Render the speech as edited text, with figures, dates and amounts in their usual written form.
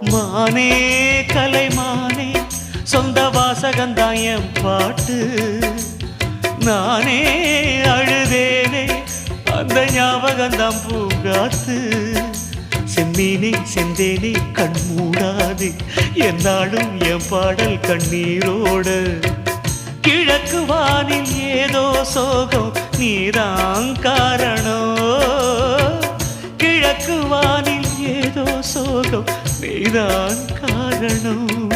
மானே கலைமானே சொந்த வாசகந்தான் என் பாட்டு. நானே அழுதேனே அந்த ஞாபகந்தான் பூங்காத்து. செம்மீனே செந்தேனே கண் மூடாது என்னாலும் என் பாடல் கண்ணீரோடு. கிழக்கு வானில் ஏதோ சோகம் நீதான் காரணம். கிழக்கு வானில் ஏதோ சோகம் நீதான் காரணம்.